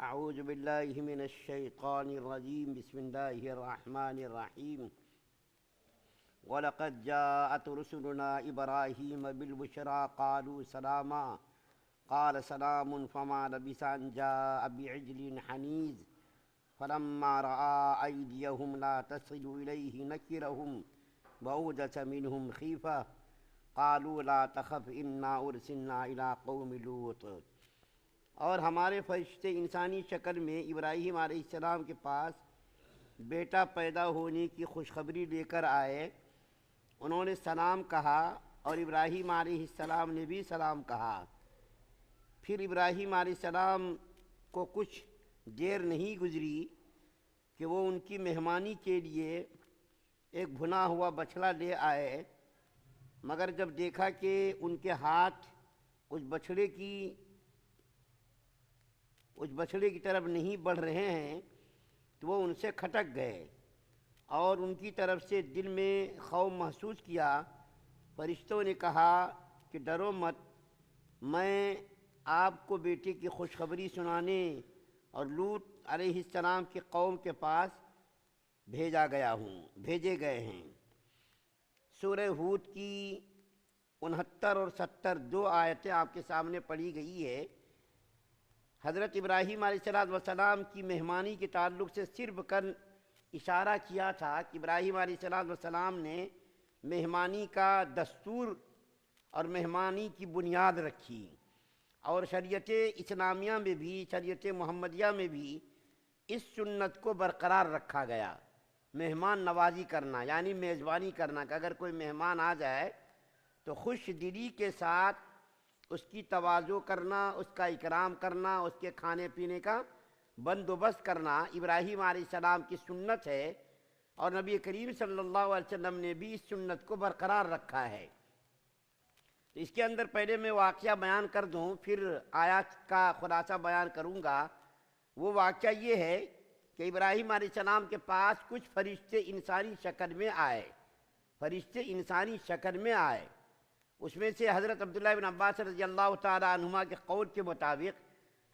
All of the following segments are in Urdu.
أعوذ بالله من الشيطان الرجيم بسم الله الرحمن الرحيم ولقد جاءت رسلنا إبراهيم بالبشرى قالوا سلاما قال سلام فما لبث أن جاء بعجل حنيذ فلما رأى أيديهم لا تصل إليه نكرهم وأوجس منهم خيفة قالوا لا تخف إنا أرسلنا إلى قوم لوط۔ اور ہمارے فرشتے انسانی شکل میں ابراہیم علیہ السلام کے پاس بیٹا پیدا ہونے کی خوشخبری لے کر آئے۔ انہوں نے سلام کہا اور ابراہیم علیہ السلام نے بھی سلام کہا۔ پھر ابراہیم علیہ السلام کو کچھ دیر نہیں گزری کہ وہ ان کی مہمانی کے لیے ایک بھنا ہوا بچھڑا لے آئے، مگر جب دیکھا کہ ان کے ہاتھ اس بچھڑے کی طرف نہیں بڑھ رہے ہیں تو وہ ان سے کھٹک گئے اور ان کی طرف سے دل میں خوف محسوس کیا۔ فرشتوں نے کہا کہ ڈرو مت، میں آپ کو بیٹے کی خوشخبری سنانے اور لوط علیہ السلام کی قوم کے پاس بھیجے گئے ہیں۔ سورہ ہود کی 69 اور 70 دو آیتیں آپ کے سامنے پڑھی گئی ہے۔ حضرت ابراہیم علیہ السلام کی مہمانی کے تعلق سے صرف اشارہ کیا تھا کہ ابراہیم علیہ السلام نے مہمانی کا دستور اور مہمانی کی بنیاد رکھی، اور شریعت اسلامیہ میں بھی، شریعت محمدیہ میں بھی اس سنت کو برقرار رکھا گیا۔ مہمان نوازی کرنا یعنی میزبانی کرنا، کہ اگر کوئی مہمان آ جائے تو خوش دلی کے ساتھ اس کی تواضع کرنا، اس کا اکرام کرنا، اس کے کھانے پینے کا بندوبست کرنا ابراہیم علیہ السلام کی سنت ہے، اور نبی کریم صلی اللہ علیہ وسلم نے بھی اس سنت کو برقرار رکھا ہے۔ تو اس کے اندر پہلے میں واقعہ بیان کر دوں، پھر آیات کا خلاصہ بیان کروں گا۔ وہ واقعہ یہ ہے کہ ابراہیم علیہ السلام کے پاس کچھ فرشتے انسانی شکل میں آئے۔ اس میں سے حضرت عبداللہ بن عباس رضی اللہ تعالی عنہما کے قول کے مطابق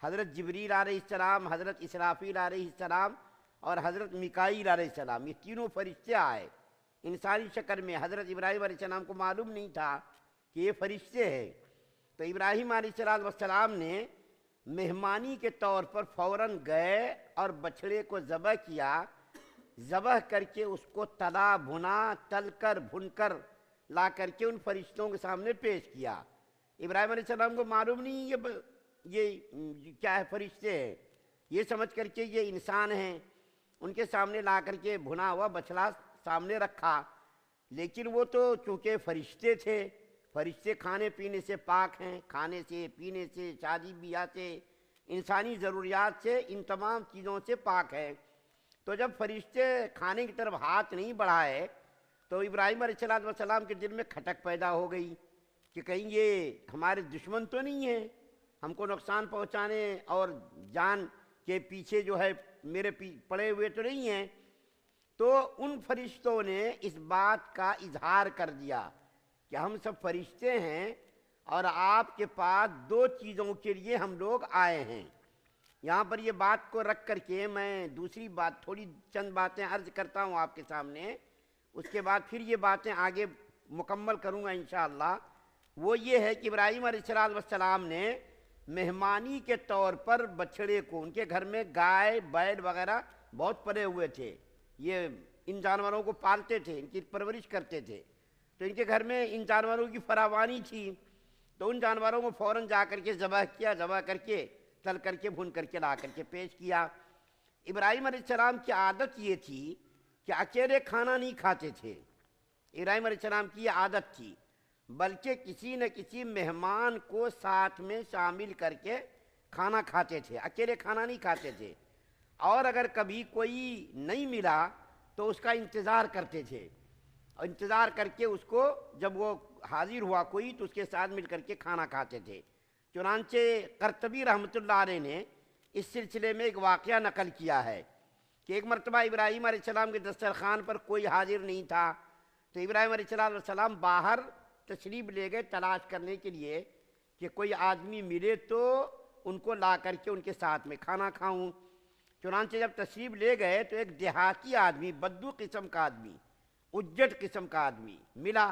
حضرت جبریل علیہ السلام، حضرت اسرافیل علیہ السلام اور حضرت میکائیل علیہ السلام، یہ تینوں فرشتے آئے انسانی شکل میں۔ حضرت ابراہیم علیہ السلام کو معلوم نہیں تھا کہ یہ فرشتے ہیں، تو ابراہیم علیہ السلام نے مہمانی کے طور پر فوراً گئے اور بچھڑے کو ذبح کیا۔ ذبح کر کے اس کو تل کر بھن کر لا کر کے ان فرشتوں کے سامنے پیش کیا۔ ابراہیم علیہ السلام کو معلوم نہیں یہ کیا ہے، فرشتے ہیں، یہ سمجھ کر کے یہ انسان ہیں۔ ان کے سامنے لا کر کے بھنا ہوا بچھڑا سامنے رکھا، لیکن وہ تو چونکہ فرشتے تھے، فرشتے کھانے پینے سے پاک ہیں، کھانے سے، پینے سے، شادی بیاہ سے، انسانی ضروریات سے، ان تمام چیزوں سے پاک ہے۔ تو جب فرشتے کھانے کی طرف ہاتھ نہیں بڑھائے تو ابراہیم علیہ السلام کے دل میں کھٹک پیدا ہو گئی کہ کہیں یہ ہمارے دشمن تو نہیں ہیں، ہم کو نقصان پہنچانے اور جان کے پیچھے جو ہے میرے پڑے ہوئے تو نہیں ہیں۔ تو ان فرشتوں نے اس بات کا اظہار کر دیا کہ ہم سب فرشتے ہیں اور آپ کے پاس دو چیزوں کے لیے ہم لوگ آئے ہیں۔ یہاں پر یہ بات کو رکھ کر کے میں دوسری بات، چند باتیں عرض کرتا ہوں آپ کے سامنے، اس کے بعد پھر یہ باتیں آگے مکمل کروں گا انشاءاللہ۔ وہ یہ ہے کہ ابراہیم علیہ السلام نے مہمانی کے طور پر بچھڑے کو، ان کے گھر میں گائے بیل وغیرہ بہت پلے ہوئے تھے، یہ ان جانوروں کو پالتے تھے، ان کی پرورش کرتے تھے، تو ان کے گھر میں ان جانوروں کی فراوانی تھی، تو ان جانوروں کو فوراً جا کر کے ذبح کیا، ذبح کر کے تل کر کے بھن کر کے لا کر کے پیش کیا۔ ابراہیم علیہ السلام کی عادت یہ تھی کہ اکیلے کھانا نہیں کھاتے تھے، ابراہیم علیہ السلام کی یہ عادت تھی، بلکہ کسی نہ کسی مہمان کو ساتھ میں شامل کر کے کھانا کھاتے تھے، اکیلے کھانا نہیں کھاتے تھے، اور اگر کبھی کوئی نہیں ملا تو اس کا انتظار کرتے تھے، اور انتظار کر کے اس کو جب وہ حاضر ہوا کوئی تو اس کے ساتھ مل کر کے کھانا کھاتے تھے۔ چنانچہ قرطبی رحمۃ اللہ علیہ نے اس سلسلے میں ایک واقعہ نقل کیا ہے کہ ایک مرتبہ ابراہیم علیہ السلام کے دسترخوان پر کوئی حاضر نہیں تھا، تو ابراہیم علیہ السلام باہر تشریف لے گئے تلاش کرنے کے لیے کہ کوئی آدمی ملے تو ان کو لا کر کے ان کے ساتھ میں کھانا کھاؤں۔ چنانچہ جب تشریف لے گئے تو ایک دیہاتی آدمی، بدو قسم کا آدمی، اجٹ قسم کا آدمی ملا۔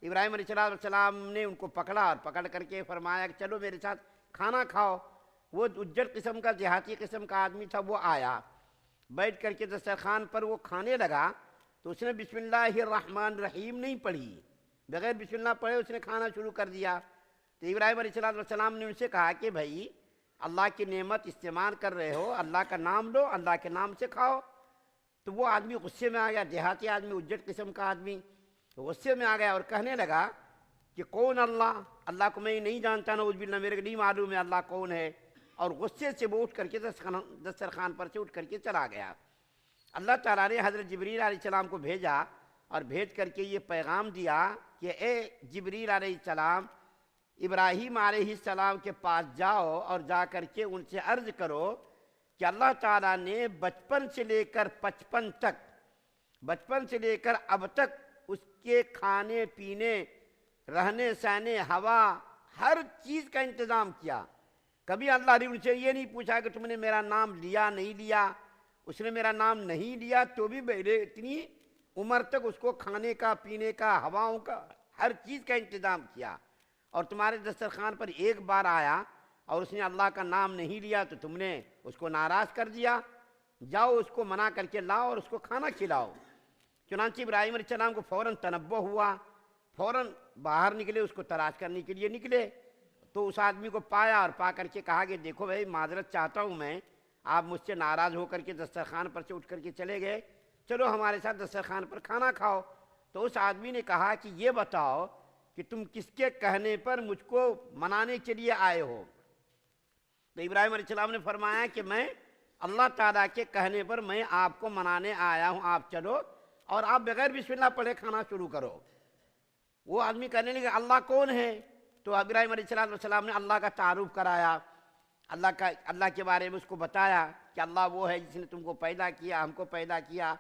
ابراہیم علیہ السلام نے ان کو پکڑا اور پکڑ کر کے فرمایا کہ چلو میرے ساتھ کھانا کھاؤ۔ وہ اجٹ قسم کا، دیہاتی قسم کا آدمی تھا، وہ آیا، بیٹھ کر کے دسترخوان پر وہ کھانے لگا تو اس نے بسم اللہ الرحمن الرحیم نہیں پڑھی، بغیر بسم اللہ پڑھے اس نے کھانا شروع کر دیا۔ تو ابراہیم علیہ السلام نے ان سے کہا کہ بھائی اللہ کی نعمت استعمال کر رہے ہو، اللہ کا نام لو، اللہ کے نام سے کھاؤ۔ تو وہ آدمی غصے میں آ گیا، دیہاتی آدمی، اجٹ قسم کا آدمی غصے میں آ گیا اور کہنے لگا کہ کون اللہ؟ اللہ کو میں نہیں جانتا، نعوذ باللہ، میرے کو نہیں معلوم ہے اللہ کون ہے۔ اور غصے سے وہ اٹھ کر کے دسترخوان پر سے اٹھ کر کے چلا گیا۔ اللہ تعالیٰ نے حضرت جبریل علیہ السلام کو بھیجا اور بھیج کر کے یہ پیغام دیا کہ اے جبریل علیہ السلام، ابراہیم علیہ السلام کے پاس جاؤ اور جا کر کے ان سے عرض کرو کہ اللہ تعالیٰ نے بچپن سے لے کر 55 تک، بچپن سے لے کر اب تک اس کے کھانے پینے، رہنے سہنے، ہوا، ہر چیز کا انتظام کیا۔ کبھی اللہ نے ان سے یہ نہیں پوچھا کہ تم نے میرا نام لیا نہیں لیا۔ اس نے میرا نام نہیں لیا تو بھی میرے اتنی عمر تک اس کو کھانے کا، پینے کا، ہواؤں کا، ہر چیز کا انتظام کیا۔ اور تمہارے دسترخوان پر ایک بار آیا اور اس نے اللہ کا نام نہیں لیا تو تم نے اس کو ناراض کر دیا۔ جاؤ اس کو منع کر کے لاؤ اور اس کو کھانا کھلاؤ۔ چنانچہ ابراہیم علیہ السلام کو فوراً تنبہ ہوا، فوراً باہر نکلے، اس کو تلاش کرنے کے لیے نکلے۔ تو اس آدمی کو پایا اور پا کر کے کہا کہ دیکھو بھائی معذرت چاہتا ہوں میں، آپ مجھ سے ناراض ہو کر کے دسترخوان پر سے اٹھ کر کے چلے گئے، چلو ہمارے ساتھ دسترخوان پر کھانا کھاؤ۔ تو اس آدمی نے کہا کہ یہ بتاؤ کہ تم کس کے کہنے پر مجھ کو منانے کے لیے آئے ہو؟ تو ابراہیم علیہ السلام نے فرمایا کہ میں اللہ تعالیٰ کے کہنے پر میں آپ کو منانے آیا ہوں، آپ چلو اور آپ بغیر بسم اللہ پڑھے کھانا شروع کرو۔ وہ آدمی کہنے لگا اللہ کون ہے؟ تو ابراہیم علیہ السلام نے اللہ کا تعارف کرایا، اللہ کے بارے میں اس کو بتایا کہ اللہ وہ ہے جس نے تم کو پیدا کیا، ہم کو پیدا کیا،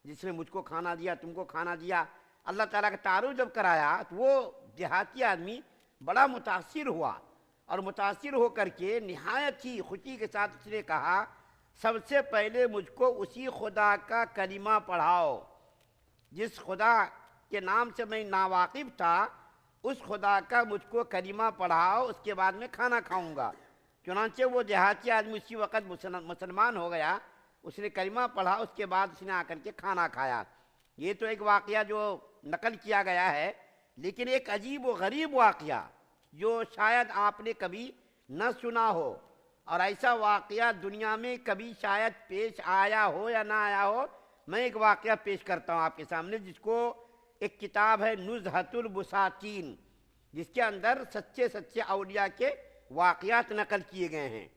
جس نے مجھ کو کھانا دیا، تم کو کھانا دیا۔ اللہ تعالیٰ کا تعارف جب کرایا تو وہ دیہاتی آدمی بڑا متاثر ہوا، اور متاثر ہو کر کے نہایت ہی خوشی کے ساتھ اس نے کہا سب سے پہلے مجھ کو اسی خدا کا کلمہ پڑھاؤ جس خدا کے نام سے میں ناواقف تھا، اس خدا کا مجھ کو کلمہ پڑھاؤ، اس کے بعد میں کھانا کھاؤں گا۔ چنانچہ وہ دیہاتی آدمی اسی وقت مسلمان ہو گیا، اس نے کلمہ پڑھا، اس کے بعد اس نے آ کر کے کھانا کھایا۔ یہ تو ایک واقعہ جو نقل کیا گیا ہے، لیکن ایک عجیب و غریب واقعہ جو شاید آپ نے کبھی نہ سنا ہو، اور ایسا واقعہ دنیا میں کبھی شاید پیش آیا ہو یا نہ آیا ہو۔ میں ایک واقعہ پیش کرتا ہوں آپ کے سامنے، جس کو ایک کتاب ہے نزہۃ البساتین، جس کے اندر سچے اولیاء کے واقعات نقل کیے گئے ہیں۔